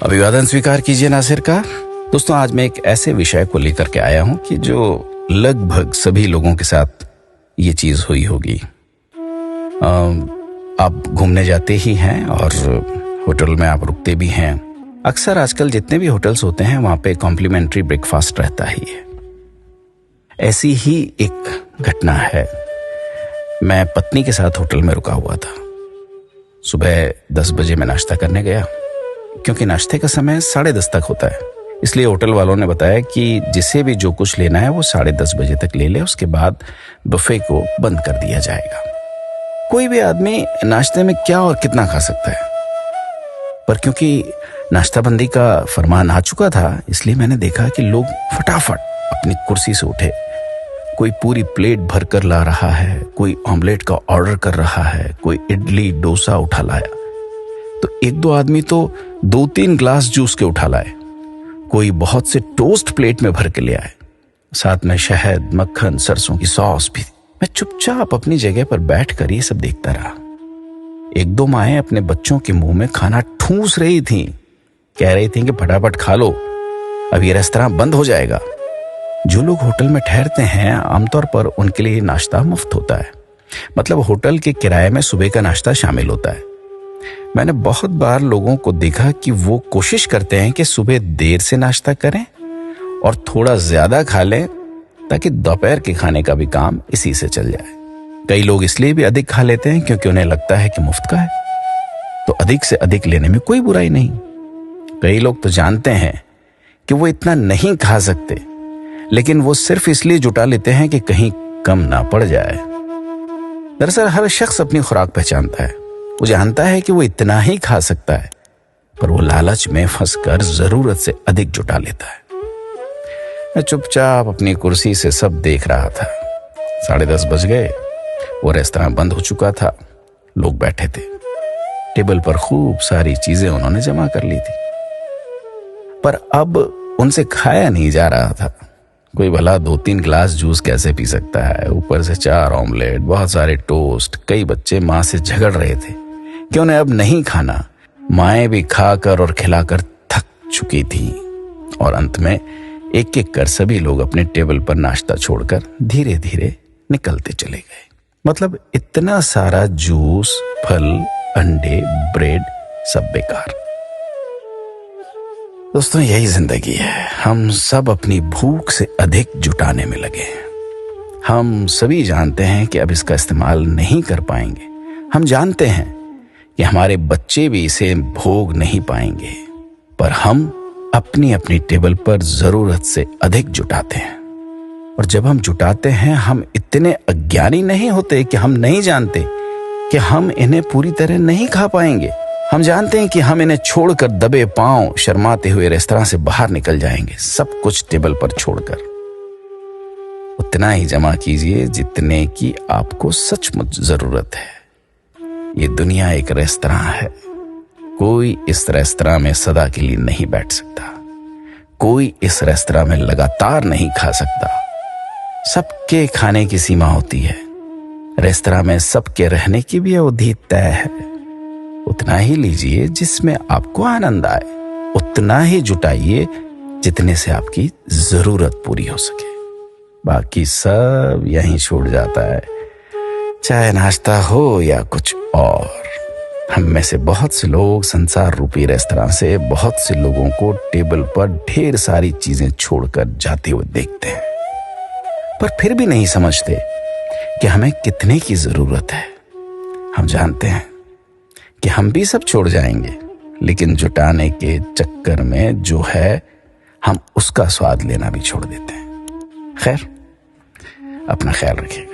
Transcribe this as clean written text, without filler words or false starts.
अभिवादन स्वीकार कीजिए नासिर का। दोस्तों, आज मैं एक ऐसे विषय को लेकर के आया हूं कि जो लगभग सभी लोगों के साथ ये चीज हुई होगी। आप घूमने जाते ही हैं और होटल में आप रुकते भी हैं। अक्सर आजकल जितने भी होटल्स होते हैं वहां पे कॉम्प्लीमेंट्री ब्रेकफास्ट रहता ही है। ऐसी ही एक घटना है। मैं पत्नी के साथ होटल में रुका हुआ था। सुबह 10 बजे मैं नाश्ता करने गया, क्योंकि नाश्ते का समय 10:30 तक होता है। इसलिए होटल वालों ने बताया कि जिसे भी जो कुछ लेना है वो 10:30 बजे तक ले ले, उसके बाद बुफे को बंद कर दिया जाएगा। कोई भी आदमी नाश्ते में क्या और कितना खा सकता है, पर क्योंकि नाश्ताबंदी का फरमान आ चुका था, इसलिए मैंने देखा कि लोग फटाफट अपनी कुर्सी से उठे। कोई पूरी प्लेट भरकर ला रहा है, कोई ऑमलेट का ऑर्डर कर रहा है, कोई इडली डोसा उठा लाया, तो 1-2 आदमी तो 2-3 ग्लास जूस के उठा लाए। कोई बहुत से टोस्ट प्लेट में भर के ले आए, साथ में शहद, मक्खन, सरसों की सॉस भी। मैं चुपचाप अपनी जगह पर बैठकर ये सब देखता रहा। 1-2 माएं अपने बच्चों के मुंह में खाना ठूंस रही थीं, कह रही थीं कि फटाफट खा लो, अब ये रेस्तरां बंद हो जाएगा। जो लोग होटल में ठहरते हैं आमतौर पर उनके लिए नाश्ता मुफ्त होता है, मतलब होटल के किराए में सुबह का नाश्ता शामिल होता है। मैंने बहुत बार लोगों को देखा कि वो कोशिश करते हैं कि सुबह देर से नाश्ता करें और थोड़ा ज्यादा खा लें, ताकि दोपहर के खाने का भी काम इसी से चल जाए। कई लोग इसलिए भी अधिक खा लेते हैं क्योंकि उन्हें लगता है कि मुफ्त का है, तो अधिक से अधिक लेने में कोई बुराई नहीं। कई लोग तो जानते हैं कि वो इतना नहीं खा सकते, लेकिन वो सिर्फ इसलिए जुटा लेते हैं कि कहीं कम ना पड़ जाए। दरअसल हर शख्स अपनी खुराक पहचानता है। वो जानता है कि वो इतना ही खा सकता है, पर वो लालच में फंसकर जरूरत से अधिक जुटा लेता है। मैं चुपचाप अपनी कुर्सी से सब देख रहा था। 10:30 बज गए। वो रेस्तरां बंद हो चुका था। लोग बैठे थे। टेबल पर खूब सारी चीजें उन्होंने जमा कर ली थी, पर अब उनसे खाया नहीं जा रहा था। कोई भला 2-3 ग्लास जूस कैसे पी सकता है, ऊपर से 4 ऑमलेट, बहुत सारे टोस्ट। कई बच्चे माँ से झगड़ रहे थे कि उन्हें अब नहीं खाना। माएं भी खाकर और खिलाकर थक चुकी थी, और अंत में एक एक कर सभी लोग अपने टेबल पर नाश्ता छोड़कर धीरे धीरे निकलते चले गए। मतलब इतना सारा जूस, फल, अंडे, ब्रेड, सब बेकार। दोस्तों, यही जिंदगी है। हम सब अपनी भूख से अधिक जुटाने में लगे हैं। हम सभी जानते हैं कि अब इसका इस्तेमाल नहीं कर पाएंगे। हम जानते हैं कि हमारे बच्चे भी इसे भोग नहीं पाएंगे, पर हम अपनी अपनी टेबल पर जरूरत से अधिक जुटाते हैं। और जब हम जुटाते हैं, हम इतने अज्ञानी नहीं होते कि हम नहीं जानते कि हम इन्हें पूरी तरह नहीं खा पाएंगे। हम जानते हैं कि हम इन्हें छोड़कर दबे पांव शर्माते हुए रेस्तरां से बाहर निकल जाएंगे, सब कुछ टेबल पर छोड़कर। उतना ही जमा कीजिए जितने की आपको सचमुच जरूरत है। ये दुनिया एक रेस्तरां है। कोई इस रेस्तरां में सदा के लिए नहीं बैठ सकता। कोई इस रेस्तरां में लगातार नहीं खा सकता। सबके खाने की सीमा होती है। रेस्तरां में सबके रहने की भी अवधि तय है। उतना ही लीजिए जिसमें आपको आनंद आए, उतना ही जुटाइए जितने से आपकी जरूरत पूरी हो सके। बाकी सब यहीं छूट जाता है, चाहे नाश्ता हो या कुछ और। हम में से बहुत से लोग संसार रूपी रेस्तरां से बहुत से लोगों को टेबल पर ढेर सारी चीजें छोड़कर जाते हुए देखते हैं, पर फिर भी नहीं समझते कि हमें कितने की जरूरत है। हम जानते हैं कि हम भी सब छोड़ जाएंगे, लेकिन जुटाने के चक्कर में जो है, हम उसका स्वाद लेना भी छोड़ देते हैं। खैर, अपना ख्याल रखिए।